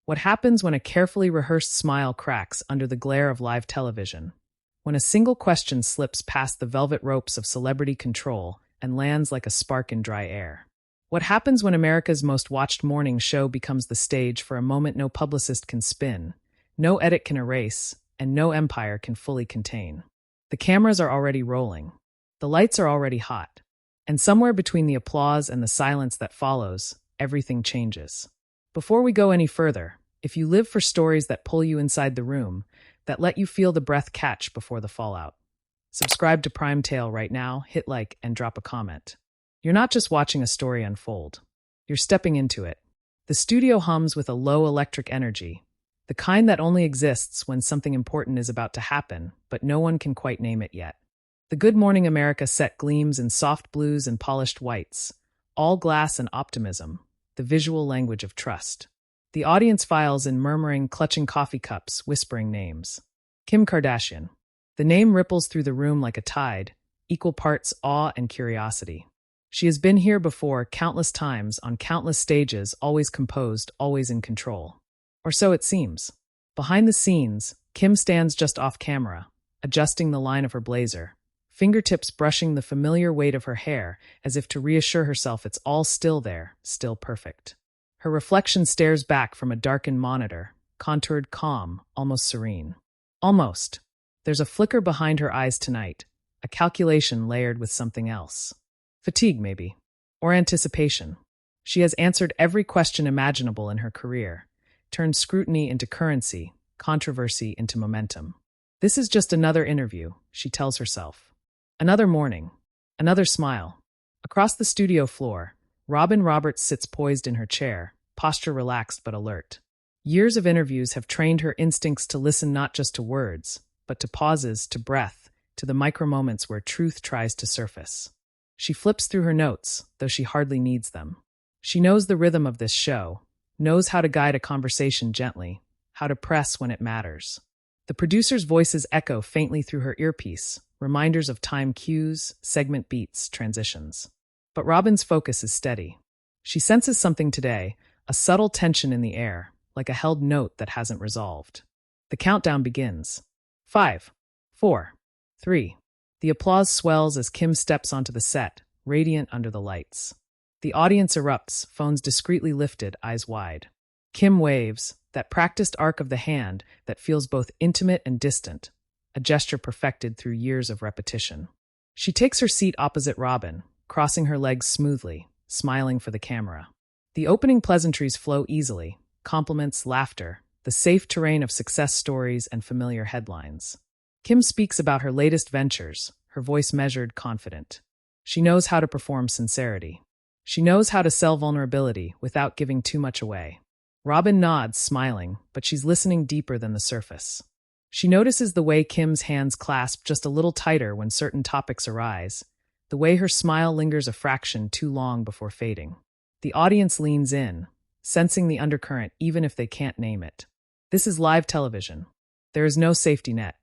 What happens when a carefully rehearsed smile cracks under the glare of live television? When a single question slips past the velvet ropes of celebrity control and lands like a spark in dry air? What happens when America's most watched morning show becomes the stage for a moment no publicist can spin, no edit can erase, and no empire can fully contain? The cameras are already rolling. The lights are already hot. And somewhere between the applause and the silence that follows, everything changes. Before we go any further, if you live for stories that pull you inside the room, that let you feel the breath catch before the fallout, subscribe to Prime Tale right now, hit like, and drop a comment. You're not just watching a story unfold. You're stepping into it. The studio hums with a low electric energy, the kind that only exists when something important is about to happen, but no one can quite name it yet. The Good Morning America set gleams in soft blues and polished whites, all glass and optimism, the visual language of trust. The audience files in murmuring, clutching coffee cups, whispering names. Kim Kardashian. The name ripples through the room like a tide, equal parts awe and curiosity. She has been here before countless times, on countless stages, always composed, always in control. Or so it seems. Behind the scenes, Kim stands just off camera, adjusting the line of her blazer, fingertips brushing the familiar weight of her hair as if to reassure herself it's all still there, still perfect. Her reflection stares back from a darkened monitor, contoured calm, almost serene. Almost. There's a flicker behind her eyes tonight, a calculation layered with something else. Fatigue, maybe. Or anticipation. She has answered every question imaginable in her career, turned scrutiny into currency, controversy into momentum. This is just another interview, she tells herself. Another morning. Another smile. Across the studio floor, Robin Roberts sits poised in her chair, posture relaxed but alert. Years of interviews have trained her instincts to listen not just to words, but to pauses, to breath, to the micro moments where truth tries to surface. She flips through her notes, though she hardly needs them. She knows the rhythm of this show, knows how to guide a conversation gently, how to press when it matters. The producer's voices echo faintly through her earpiece, reminders of time cues, segment beats, transitions. But Robin's focus is steady. She senses something today, a subtle tension in the air, like a held note that hasn't resolved. The countdown begins. 5, 4, 3. The applause swells as Kim steps onto the set, radiant under the lights. The audience erupts, phones discreetly lifted, eyes wide. Kim waves, that practiced arc of the hand that feels both intimate and distant, a gesture perfected through years of repetition. She takes her seat opposite Robin, crossing her legs smoothly, smiling for the camera. The opening pleasantries flow easily, compliments, laughter, the safe terrain of success stories and familiar headlines. Kim speaks about her latest ventures, her voice measured, confident. She knows how to perform sincerity. She knows how to sell vulnerability without giving too much away. Robin nods, smiling, but she's listening deeper than the surface. She notices the way Kim's hands clasp just a little tighter when certain topics arise, the way her smile lingers a fraction too long before fading. The audience leans in, sensing the undercurrent even if they can't name it. This is live television. There is no safety net.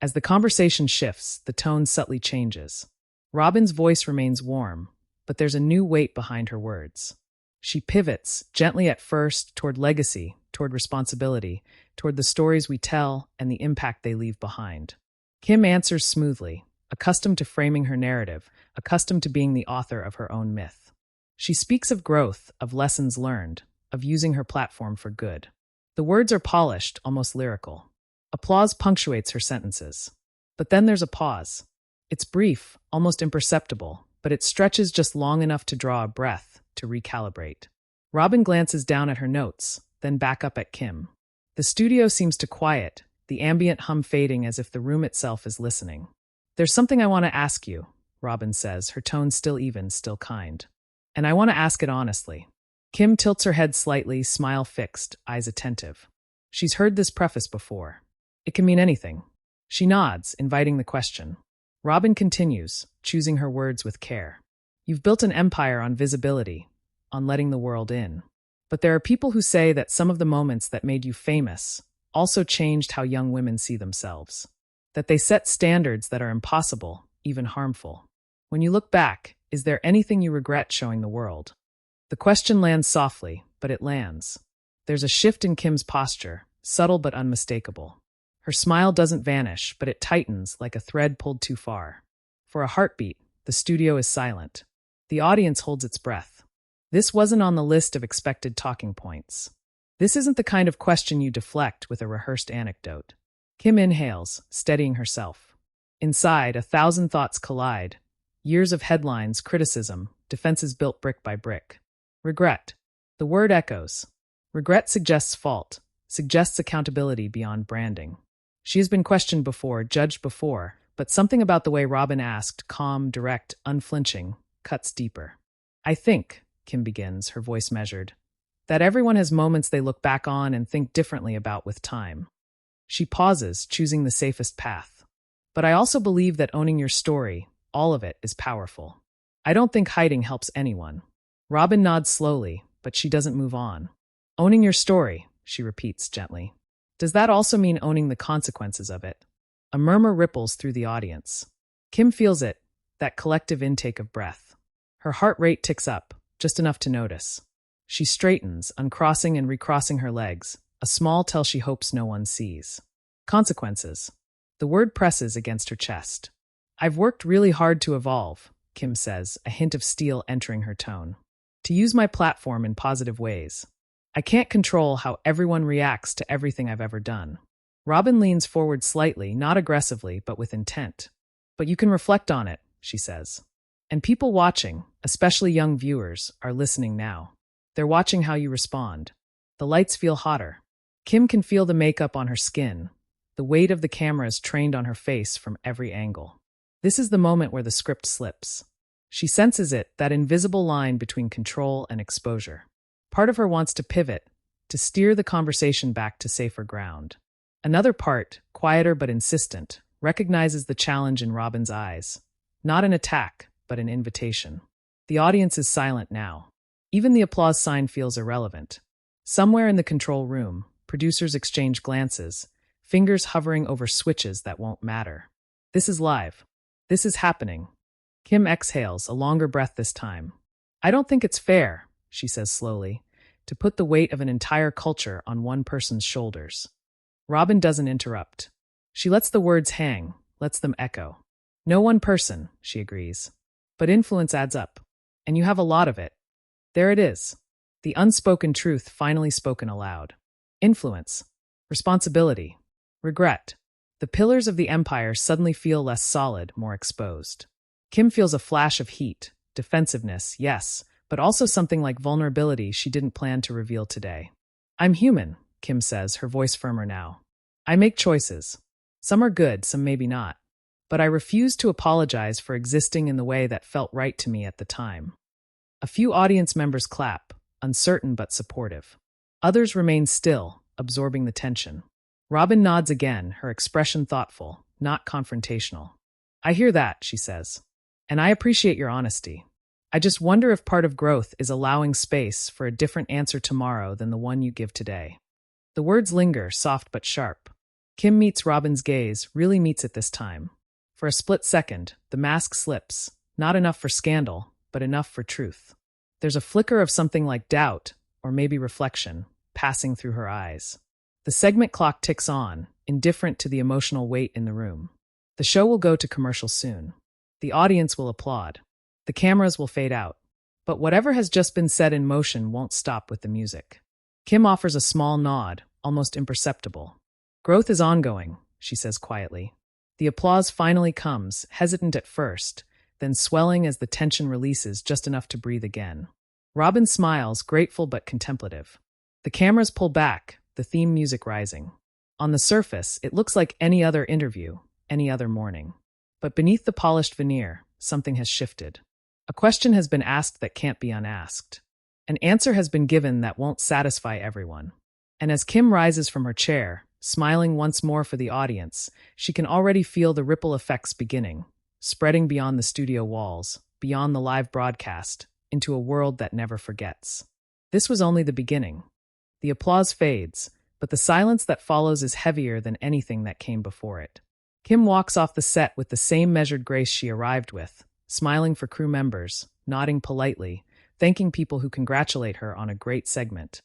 As the conversation shifts, the tone subtly changes. Robin's voice remains warm, but there's a new weight behind her words. She pivots, gently at first, toward legacy, toward responsibility, toward the stories we tell and the impact they leave behind. Kim answers smoothly, accustomed to framing her narrative, accustomed to being the author of her own myth. She speaks of growth, of lessons learned, of using her platform for good. The words are polished, almost lyrical. Applause punctuates her sentences. But then there's a pause. It's brief, almost imperceptible, but it stretches just long enough to draw a breath, to recalibrate. Robin glances down at her notes, then back up at Kim. The studio seems to quiet, the ambient hum fading as if the room itself is listening. "There's something I want to ask you," Robin says, her tone still even, still kind. "And I want to ask it honestly." Kim tilts her head slightly, smile fixed, eyes attentive. She's heard this preface before. It can mean anything. She nods, inviting the question. Robin continues, choosing her words with care. "You've built an empire on visibility, on letting the world in. But there are people who say that some of the moments that made you famous also changed how young women see themselves. That they set standards that are impossible, even harmful. When you look back, is there anything you regret showing the world?" The question lands softly, but it lands. There's a shift in Kim's posture, subtle but unmistakable. Her smile doesn't vanish, but it tightens like a thread pulled too far. For a heartbeat, the studio is silent. The audience holds its breath. This wasn't on the list of expected talking points. This isn't the kind of question you deflect with a rehearsed anecdote. Kim inhales, steadying herself. Inside, 1,000 thoughts collide. Years of headlines, criticism, defenses built brick by brick. Regret. The word echoes. Regret suggests fault, suggests accountability beyond branding. She has been questioned before, judged before, but something about the way Robin asked, calm, direct, unflinching, cuts deeper. I think, Kim begins, her voice measured, that everyone has moments they look back on and think differently about with time. She pauses, choosing the safest path. But I also believe that owning your story, all of it, is powerful. I don't think hiding helps anyone. Robin nods slowly, but she doesn't move on. Owning your story, she repeats gently. Does that also mean owning the consequences of it? A murmur ripples through the audience. Kim feels it, that collective intake of breath. Her heart rate ticks up, just enough to notice. She straightens, uncrossing and recrossing her legs, a small tell she hopes no one sees. Consequences. The word presses against her chest. I've worked really hard to evolve, Kim says, a hint of steel entering her tone. To use my platform in positive ways. I can't control how everyone reacts to everything I've ever done. Robin leans forward slightly, not aggressively, but with intent. But you can reflect on it, she says. And people watching, especially young viewers, are listening now. They're watching how you respond. The lights feel hotter. Kim can feel the makeup on her skin. The weight of the camera is trained on her face from every angle. This is the moment where the script slips. She senses it, that invisible line between control and exposure. Part of her wants to pivot, to steer the conversation back to safer ground. Another part, quieter but insistent, recognizes the challenge in Robin's eyes. Not an attack, but an invitation. The audience is silent now. Even the applause sign feels irrelevant. Somewhere in the control room, producers exchange glances, fingers hovering over switches that won't matter. This is live. This is happening. Kim exhales, a longer breath this time. I don't think it's fair, she says slowly, to put the weight of an entire culture on one person's shoulders. Robin doesn't interrupt. She lets the words hang, lets them echo. No one person, she agrees. But influence adds up. And you have a lot of it. There it is. The unspoken truth finally spoken aloud. Influence. Responsibility. Regret. The pillars of the empire suddenly feel less solid, more exposed. Kim feels a flash of heat, defensiveness, yes, but also something like vulnerability she didn't plan to reveal today. I'm human, Kim says, her voice firmer now. I make choices. Some are good, some maybe not. But I refuse to apologize for existing in the way that felt right to me at the time. A few audience members clap, uncertain but supportive. Others remain still, absorbing the tension. Robin nods again, her expression thoughtful, not confrontational. I hear that, she says. And I appreciate your honesty. I just wonder if part of growth is allowing space for a different answer tomorrow than the one you give today. The words linger, soft but sharp. Kim meets Robin's gaze, really meets it this time. For a split second, the mask slips, not enough for scandal, but enough for truth. There's a flicker of something like doubt, or maybe reflection, passing through her eyes. The segment clock ticks on, indifferent to the emotional weight in the room. The show will go to commercial soon. The audience will applaud. The cameras will fade out. But whatever has just been set in motion won't stop with the music. Kim offers a small nod, almost imperceptible. Growth is ongoing, she says quietly. The applause finally comes, hesitant at first, then swelling as the tension releases just enough to breathe again. Robin smiles, grateful but contemplative. The cameras pull back, the theme music rising. On the surface, it looks like any other interview, any other morning. But beneath the polished veneer, something has shifted. A question has been asked that can't be unasked. An answer has been given that won't satisfy everyone. And as Kim rises from her chair, smiling once more for the audience, she can already feel the ripple effects beginning, spreading beyond the studio walls, beyond the live broadcast, into a world that never forgets. This was only the beginning. The applause fades, but the silence that follows is heavier than anything that came before it. Kim walks off the set with the same measured grace she arrived with, smiling for crew members, nodding politely, thanking people who congratulate her on a great segment.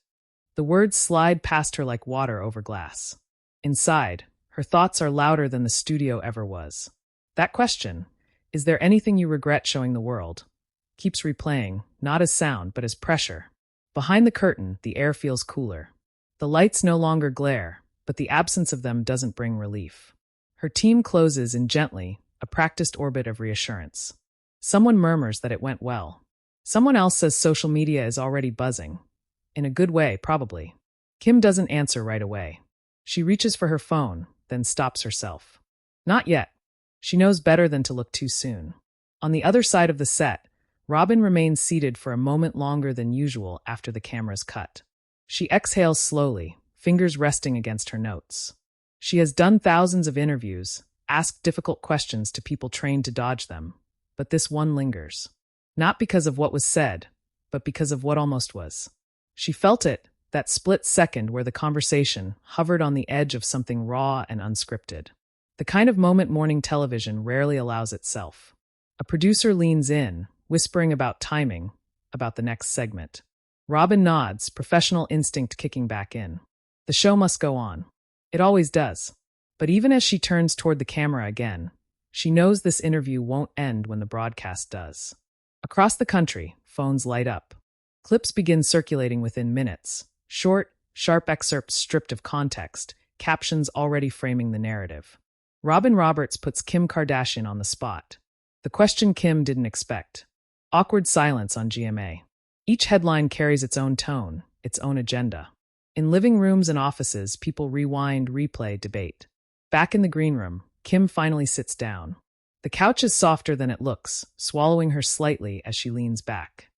The words slide past her like water over glass. Inside, her thoughts are louder than the studio ever was. That question, is there anything you regret showing the world, keeps replaying, not as sound but as pressure. Behind the curtain, the air feels cooler. The lights no longer glare, but the absence of them doesn't bring relief. Her team closes in gently, a practiced orbit of reassurance. Someone murmurs that it went well. Someone else says social media is already buzzing. In a good way, probably. Kim doesn't answer right away. She reaches for her phone, then stops herself. Not yet. She knows better than to look too soon. On the other side of the set, Robin remains seated for a moment longer than usual after the cameras cut. She exhales slowly, fingers resting against her notes. She has done thousands of interviews, asked difficult questions to people trained to dodge them, but this one lingers. Not because of what was said, but because of what almost was. She felt it, that split second where the conversation hovered on the edge of something raw and unscripted. The kind of moment morning television rarely allows itself. A producer leans in, whispering about timing, about the next segment. Robin nods, professional instinct kicking back in. The show must go on. It always does. But even as she turns toward the camera again, she knows this interview won't end when the broadcast does. Across the country, phones light up. Clips begin circulating within minutes. Short, sharp excerpts stripped of context, captions already framing the narrative. Robin Roberts puts Kim Kardashian on the spot. The question Kim didn't expect. Awkward silence on GMA. Each headline carries its own tone, its own agenda. In living rooms and offices, people rewind, replay, debate. Back in the green room, Kim finally sits down. The couch is softer than it looks, swallowing her slightly as she leans back.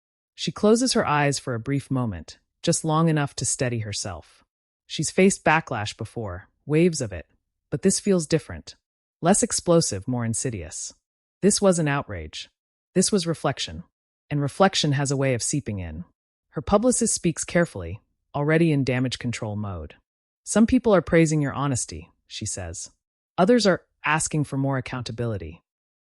She closes her eyes for a brief moment, just long enough to steady herself. She's faced backlash before, waves of it, but this feels different. Less explosive, more insidious. This wasn't outrage. This was reflection. And reflection has a way of seeping in. Her publicist speaks carefully, already in damage control mode. Some people are praising your honesty, she says. Others are asking for more accountability.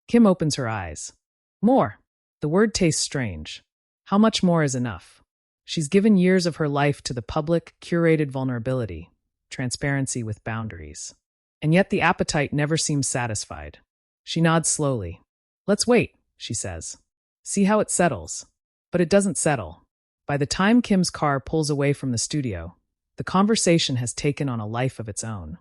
Kim opens her eyes. More. The word tastes strange. How much more is enough? She's given years of her life to the public, curated vulnerability, transparency with boundaries. And yet the appetite never seems satisfied. She nods slowly. Let's wait, she says. See how it settles. But it doesn't settle. By the time Kim's car pulls away from the studio, the conversation has taken on a life of its own.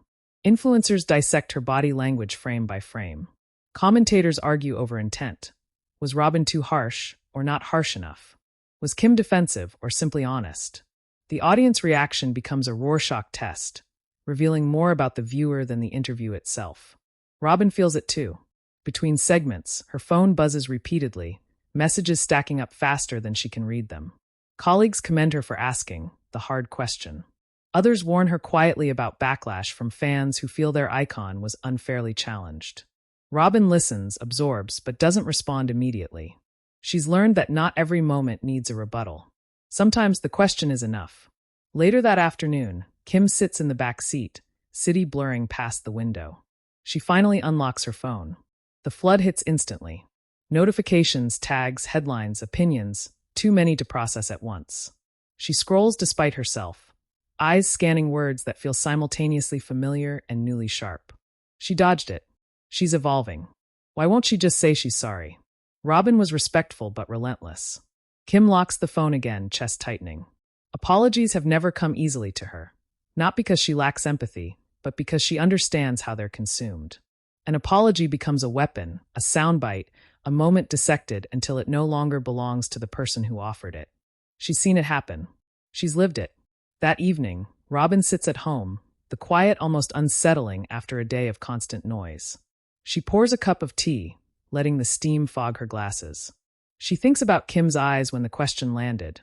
Influencers dissect her body language frame by frame. Commentators argue over intent. Was Robin too harsh, or not harsh enough? Was Kim defensive, or simply honest? The audience reaction becomes a Rorschach test, revealing more about the viewer than the interview itself. Robin feels it too. Between segments, her phone buzzes repeatedly, messages stacking up faster than she can read them. Colleagues commend her for asking the hard question. Others warn her quietly about backlash from fans who feel their icon was unfairly challenged. Robin listens, absorbs, but doesn't respond immediately. She's learned that not every moment needs a rebuttal. Sometimes the question is enough. Later that afternoon, Kim sits in the back seat, city blurring past the window. She finally unlocks her phone. The flood hits instantly. Notifications, tags, headlines, opinions, too many to process at once. She scrolls despite herself, eyes scanning words that feel simultaneously familiar and newly sharp. She dodged it. She's evolving. Why won't she just say she's sorry? Robin was respectful but relentless. Kim locks the phone again, chest tightening. Apologies have never come easily to her. Not because she lacks empathy, but because she understands how they're consumed. An apology becomes a weapon, a soundbite, a moment dissected until it no longer belongs to the person who offered it. She's seen it happen. She's lived it. That evening, Robin sits at home, the quiet almost unsettling after a day of constant noise. She pours a cup of tea, letting the steam fog her glasses. She thinks about Kim's eyes when the question landed.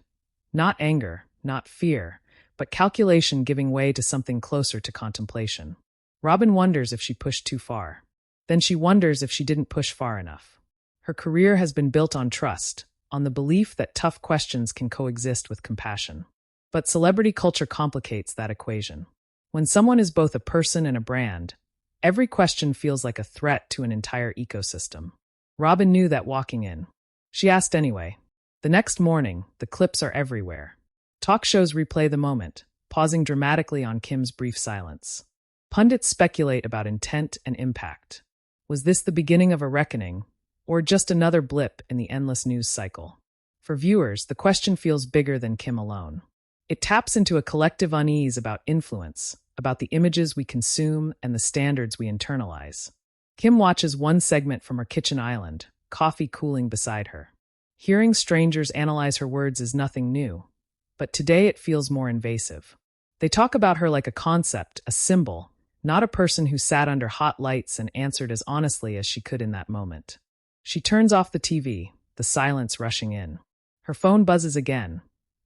Not anger, not fear, but calculation giving way to something closer to contemplation. Robin wonders if she pushed too far. Then she wonders if she didn't push far enough. Her career has been built on trust, on the belief that tough questions can coexist with compassion. But celebrity culture complicates that equation. When someone is both a person and a brand, every question feels like a threat to an entire ecosystem. Robin knew that walking in. She asked anyway. The next morning, the clips are everywhere. Talk shows replay the moment. pausing dramatically on Kim's brief silence. Pundits speculate about intent and impact. Was this the beginning of a reckoning, or just another blip in the endless news cycle? For viewers, the question feels bigger than Kim alone. It taps into a collective unease about influence, about the images we consume and the standards we internalize. Kim watches one segment from her kitchen island, coffee cooling beside her. Hearing strangers analyze her words is nothing new, but today it feels more invasive. They talk about her like a concept, a symbol, not a person who sat under hot lights and answered as honestly as she could in that moment. She turns off the TV, the silence rushing in. Her phone buzzes again,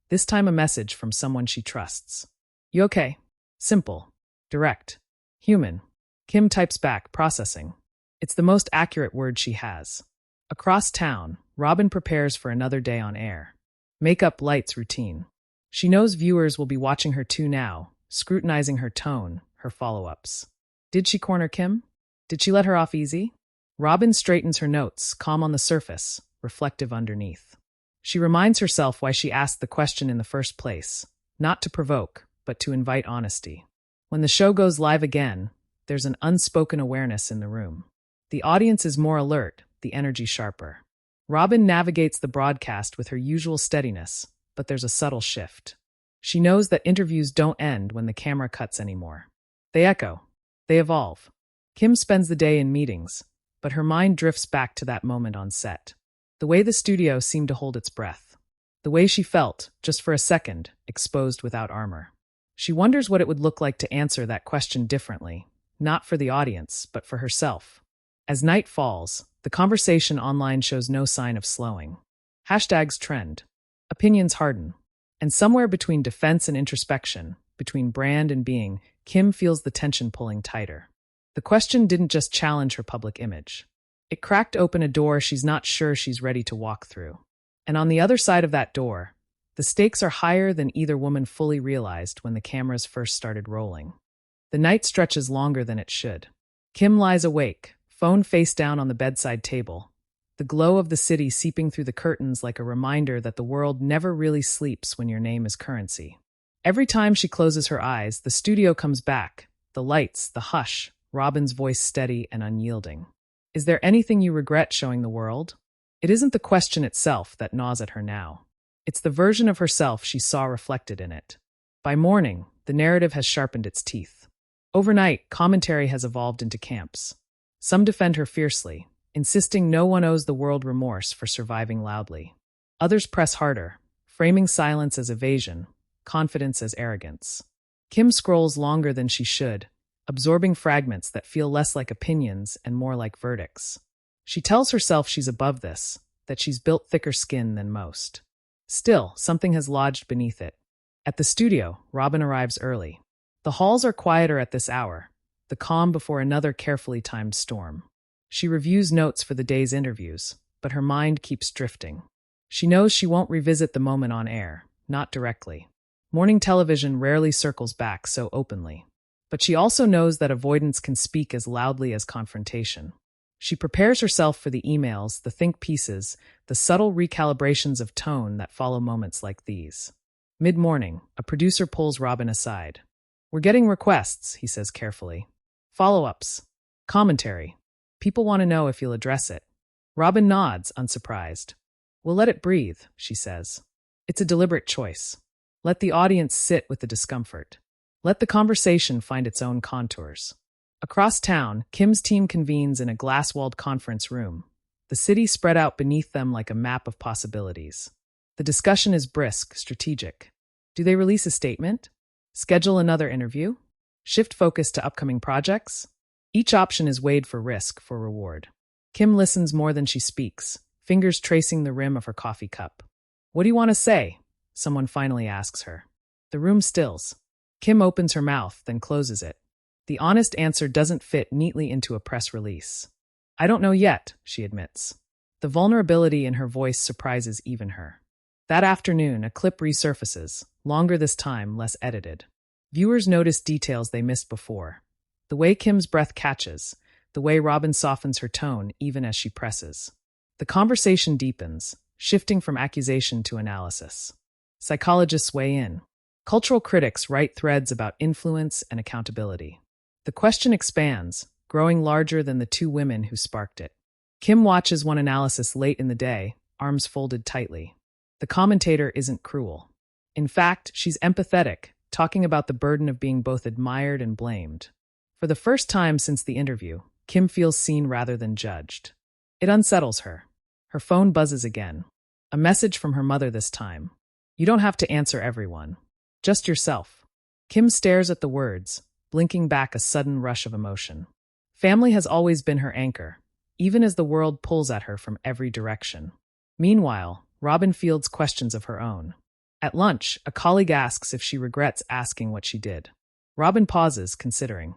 this time a message from someone she trusts. "You okay?" Simple, direct, human. Kim types back, processing. It's the most accurate word she has. Across town, Robin prepares for another day on air. Makeup, lights, routine. She knows viewers will be watching her too now, scrutinizing her tone, her follow-ups. Did she corner Kim? Did she let her off easy? Robin straightens her notes, calm on the surface, reflective underneath. She reminds herself why she asked the question in the first place, not to provoke, but to invite honesty. When the show goes live again, there's an unspoken awareness in the room. The audience is more alert, the energy sharper. Robin navigates the broadcast with her usual steadiness, but there's a subtle shift. She knows that interviews don't end when the camera cuts anymore. They echo. They evolve. Kim spends the day in meetings, but her mind drifts back to that moment on set. The way the studio seemed to hold its breath. The way she felt, just for a second, exposed without armor. She wonders what it would look like to answer that question differently, not for the audience, but for herself. As night falls, the conversation online shows no sign of slowing. Hashtags trend. Opinions harden. And somewhere between defense and introspection, between brand and being, Kim feels the tension pulling tighter. The question didn't just challenge her public image. It cracked open a door she's not sure she's ready to walk through. And on the other side of that door, the stakes are higher than either woman fully realized when the cameras first started rolling. The night stretches longer than it should. Kim lies awake, phone face down on the bedside table, the glow of the city seeping through the curtains like a reminder that the world never really sleeps when your name is currency. Every time she closes her eyes, the studio comes back, the lights, the hush, Robin's voice steady and unyielding. Is there anything you regret showing the world? It isn't the question itself that gnaws at her now. It's the version of herself she saw reflected in it. By morning, the narrative has sharpened its teeth. Overnight, commentary has evolved into camps. Some defend her fiercely, insisting no one owes the world remorse for surviving loudly. Others press harder, framing silence as evasion, confidence as arrogance. Kim scrolls longer than she should, absorbing fragments that feel less like opinions and more like verdicts. She tells herself she's above this, that she's built thicker skin than most. Still, something has lodged beneath it. At the studio, Robin arrives early. The halls are quieter at this hour, the calm before another carefully timed storm. She reviews notes for the day's interviews, but her mind keeps drifting. She knows she won't revisit the moment on air, not directly. Morning television rarely circles back so openly. But she also knows that avoidance can speak as loudly as confrontation. She prepares herself for the emails, the think pieces, the subtle recalibrations of tone that follow moments like these. Mid-morning, a producer pulls Robin aside. "We're getting requests," he says carefully. "Follow-ups. Commentary. People want to know if you'll address it." Robin nods, unsurprised. "We'll let it breathe," she says. It's a deliberate choice. Let the audience sit with the discomfort. Let the conversation find its own contours. Across town, Kim's team convenes in a glass-walled conference room, the city spread out beneath them like a map of possibilities. The discussion is brisk, strategic. Do they release a statement? Schedule another interview? Shift focus to upcoming projects? Each option is weighed for risk, for reward. Kim listens more than she speaks, fingers tracing the rim of her coffee cup. "What do you want to say?" someone finally asks her. The room stills. Kim opens her mouth, then closes it. The honest answer doesn't fit neatly into a press release. "I don't know yet," she admits. The vulnerability in her voice surprises even her. That afternoon, a clip resurfaces, longer this time, less edited. Viewers notice details they missed before. The way Kim's breath catches, the way Robin softens her tone even as she presses. The conversation deepens, shifting from accusation to analysis. Psychologists weigh in. Cultural critics write threads about influence and accountability. The question expands, growing larger than the two women who sparked it. Kim watches one analysis late in the day, arms folded tightly. The commentator isn't cruel. In fact, she's empathetic, talking about the burden of being both admired and blamed. For the first time since the interview, Kim feels seen rather than judged. It unsettles her. Her phone buzzes again. A message from her mother this time. You don't have to answer everyone. Just yourself. Kim stares at the words, blinking back a sudden rush of emotion. Family has always been her anchor, even as the world pulls at her from every direction. Meanwhile, Robin fields questions of her own. At lunch, a colleague asks if she regrets asking what she did. Robin pauses, considering.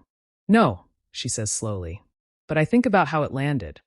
No, she says slowly. But I think about how it landed.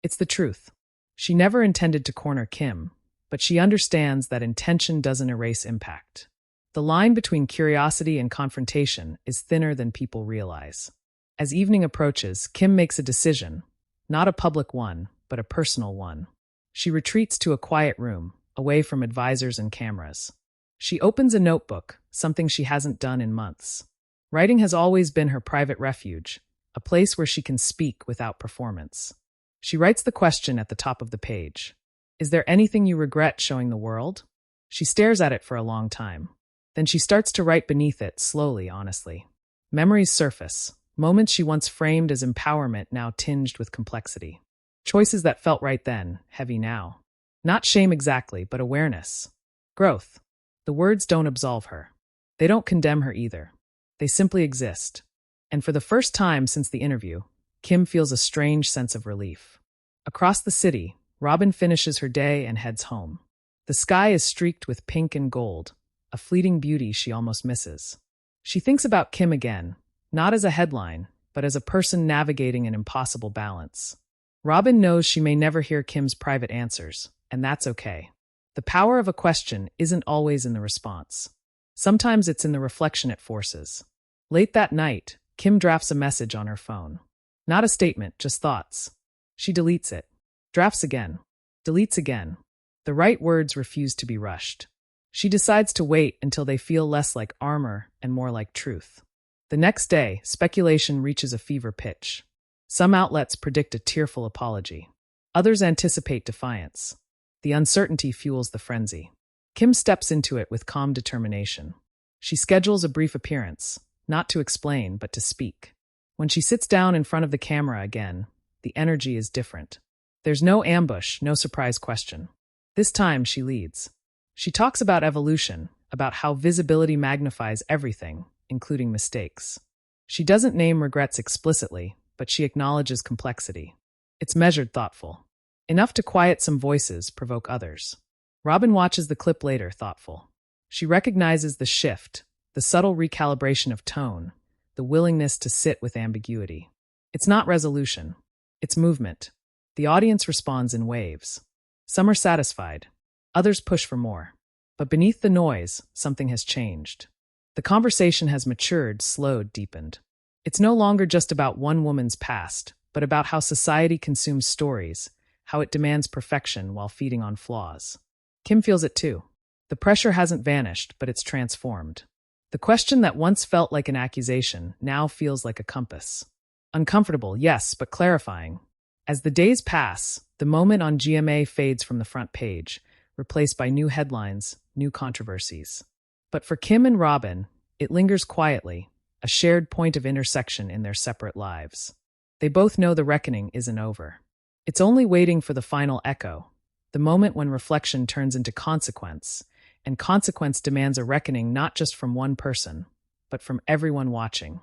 It's the truth. She never intended to corner Kim, but she understands that intention doesn't erase impact. The line between curiosity and confrontation is thinner than people realize. As evening approaches, Kim makes a decision, not a public one, but a personal one. She retreats to a quiet room, away from advisors and cameras. She opens a notebook, something she hasn't done in months. Writing has always been her private refuge, a place where she can speak without performance. She writes the question at the top of the page. Is there anything you regret showing the world? She stares at it for a long time. Then she starts to write beneath it, slowly, honestly. Memories surface, moments she once framed as empowerment now tinged with complexity. Choices that felt right then, heavy now. Not shame exactly, but awareness. Growth. The words don't absolve her. They don't condemn her either. They simply exist. And for the first time since the interview, Kim feels a strange sense of relief. Across the city, Robin finishes her day and heads home. The sky is streaked with pink and gold, a fleeting beauty she almost misses. She thinks about Kim again, not as a headline, but as a person navigating an impossible balance. Robin knows she may never hear Kim's private answers, and that's okay. The power of a question isn't always in the response. Sometimes it's in the reflection it forces. Late that night, Kim drafts a message on her phone. Not a statement, just thoughts. She deletes it. Drafts again. Deletes again. The right words refuse to be rushed. She decides to wait until they feel less like armor and more like truth. The next day, speculation reaches a fever pitch. Some outlets predict a tearful apology. Others anticipate defiance. The uncertainty fuels the frenzy. Kim steps into it with calm determination. She schedules a brief appearance, not to explain, but to speak. When she sits down in front of the camera again, the energy is different. There's no ambush, no surprise question. This time she leads. She talks about evolution, about how visibility magnifies everything, including mistakes. She doesn't name regrets explicitly, but she acknowledges complexity. It's measured, thoughtful. Enough to quiet some voices, provoke others. Robin watches the clip later, thoughtful. She recognizes the shift, the subtle recalibration of tone, the willingness to sit with ambiguity. It's not resolution. It's movement. The audience responds in waves. Some are satisfied. Others push for more. But beneath the noise, something has changed. The conversation has matured, slowed, deepened. It's no longer just about one woman's past, but about how society consumes stories, how it demands perfection while feeding on flaws. Kim feels it too. The pressure hasn't vanished, but it's transformed. The question that once felt like an accusation now feels like a compass. Uncomfortable, yes, but clarifying. As the days pass, the moment on GMA fades from the front page, replaced by new headlines, new controversies. But for Kim and Robin, it lingers quietly, a shared point of intersection in their separate lives. They both know the reckoning isn't over. It's only waiting for the final echo, the moment when reflection turns into consequence, and consequence demands a reckoning not just from one person, but from everyone watching.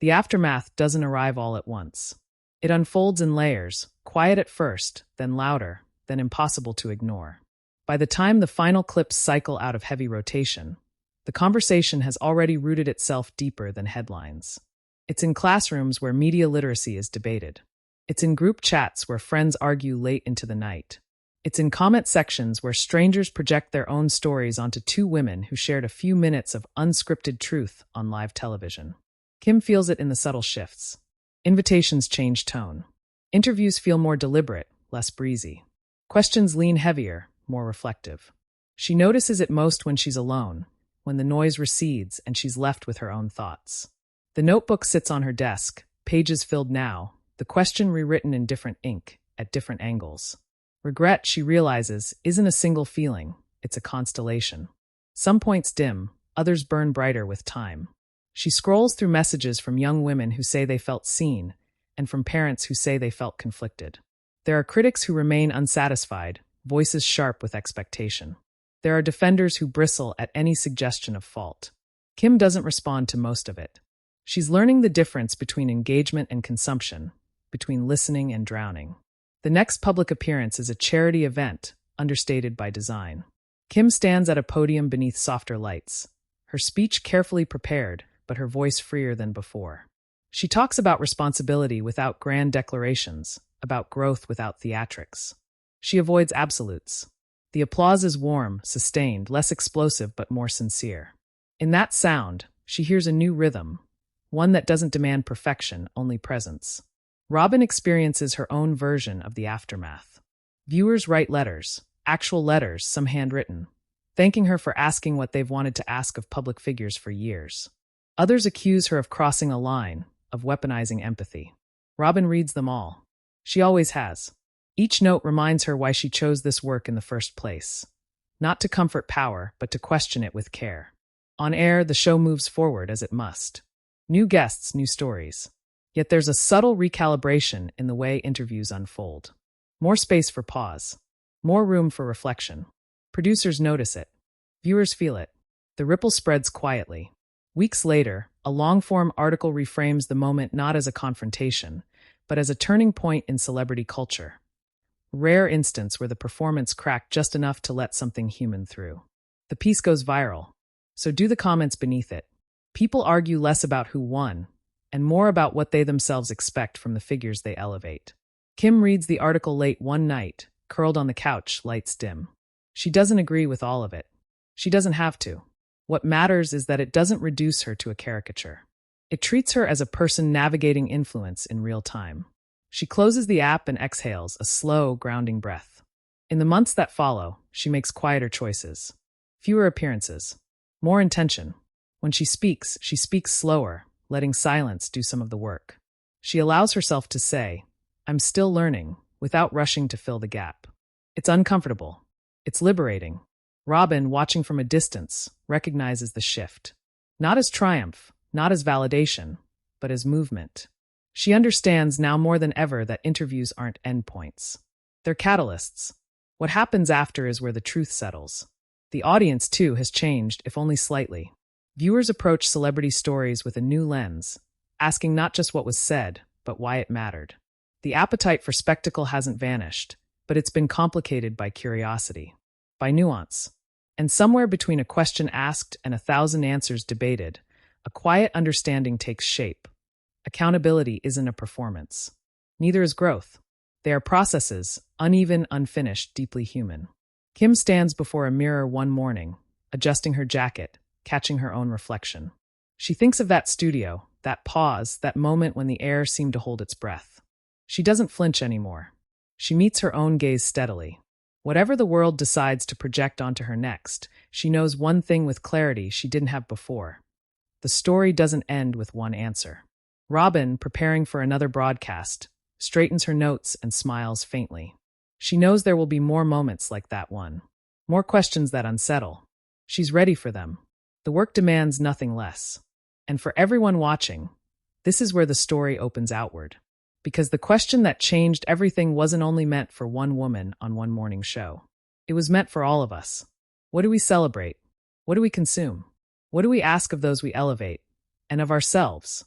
The aftermath doesn't arrive all at once. It unfolds in layers, quiet at first, then louder, then impossible to ignore. By the time the final clips cycle out of heavy rotation, the conversation has already rooted itself deeper than headlines. It's in classrooms where media literacy is debated. It's in group chats where friends argue late into the night. It's in comment sections where strangers project their own stories onto two women who shared a few minutes of unscripted truth on live television. Kim feels it in the subtle shifts. Invitations change tone. Interviews feel more deliberate, less breezy. Questions lean heavier, more reflective. She notices it most when she's alone, when the noise recedes and she's left with her own thoughts. The notebook sits on her desk, pages filled now, the question rewritten in different ink, at different angles. Regret, she realizes, isn't a single feeling, it's a constellation. Some points dim, others burn brighter with time. She scrolls through messages from young women who say they felt seen, and from parents who say they felt conflicted. There are critics who remain unsatisfied, voices sharp with expectation. There are defenders who bristle at any suggestion of fault. Kim doesn't respond to most of it. She's learning the difference between engagement and consumption, between listening and drowning. The next public appearance is a charity event, understated by design. Kim stands at a podium beneath softer lights, her speech carefully prepared, but her voice freer than before. She talks about responsibility without grand declarations, about growth without theatrics. She avoids absolutes. The applause is warm, sustained, less explosive but more sincere. In that sound, she hears a new rhythm, one that doesn't demand perfection, only presence. Robin experiences her own version of the aftermath. Viewers write letters, actual letters, some handwritten, thanking her for asking what they've wanted to ask of public figures for years. Others accuse her of crossing a line, of weaponizing empathy. Robin reads them all. She always has. Each note reminds her why she chose this work in the first place. Not to comfort power, but to question it with care. On air, the show moves forward as it must. New guests, new stories. Yet there's a subtle recalibration in the way interviews unfold. More space for pause. More room for reflection. Producers notice it. Viewers feel it. The ripple spreads quietly. Weeks later, a long-form article reframes the moment not as a confrontation, but as a turning point in celebrity culture. Rare instance where the performance cracked just enough to let something human through. The piece goes viral. So do the comments beneath it. People argue less about who won, and more about what they themselves expect from the figures they elevate. Kim reads the article late one night, curled on the couch, lights dim. She doesn't agree with all of it. She doesn't have to. What matters is that it doesn't reduce her to a caricature. It treats her as a person navigating influence in real time. She closes the app and exhales, a slow, grounding breath. In the months that follow, she makes quieter choices. Fewer appearances. More intention. When she speaks slower, letting silence do some of the work. She allows herself to say, "I'm still learning," without rushing to fill the gap. It's uncomfortable. It's liberating. Robin, watching from a distance, recognizes the shift. Not as triumph, not as validation, but as movement. She understands now more than ever that interviews aren't endpoints. They're catalysts. What happens after is where the truth settles. The audience, too, has changed, if only slightly. Viewers approach celebrity stories with a new lens, asking not just what was said, but why it mattered. The appetite for spectacle hasn't vanished, but it's been complicated by curiosity, by nuance. And somewhere between a question asked and 1,000 answers debated, a quiet understanding takes shape. Accountability isn't a performance. Neither is growth. They are processes, uneven, unfinished, deeply human. Kim stands before a mirror one morning, adjusting her jacket, catching her own reflection. She thinks of that studio, that pause, that moment when the air seemed to hold its breath. She doesn't flinch anymore. She meets her own gaze steadily. Whatever the world decides to project onto her next, she knows one thing with clarity she didn't have before. The story doesn't end with one answer. Robin, preparing for another broadcast, straightens her notes and smiles faintly. She knows there will be more moments like that one. More questions that unsettle. She's ready for them. The work demands nothing less. And for everyone watching, this is where the story opens outward. Because the question that changed everything wasn't only meant for one woman on one morning show. It was meant for all of us. What do we celebrate? What do we consume? What do we ask of those we elevate? And of ourselves?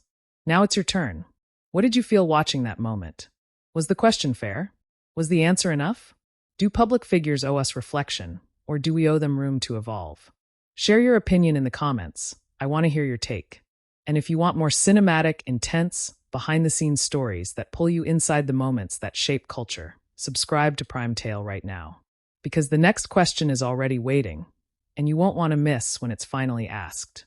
Now it's your turn. What did you feel watching that moment? Was the question fair? Was the answer enough? Do public figures owe us reflection, or do we owe them room to evolve? Share your opinion in the comments. I want to hear your take. And if you want more cinematic, intense, behind-the-scenes stories that pull you inside the moments that shape culture, subscribe to Prime Tale right now. Because the next question is already waiting, and you won't want to miss when it's finally asked.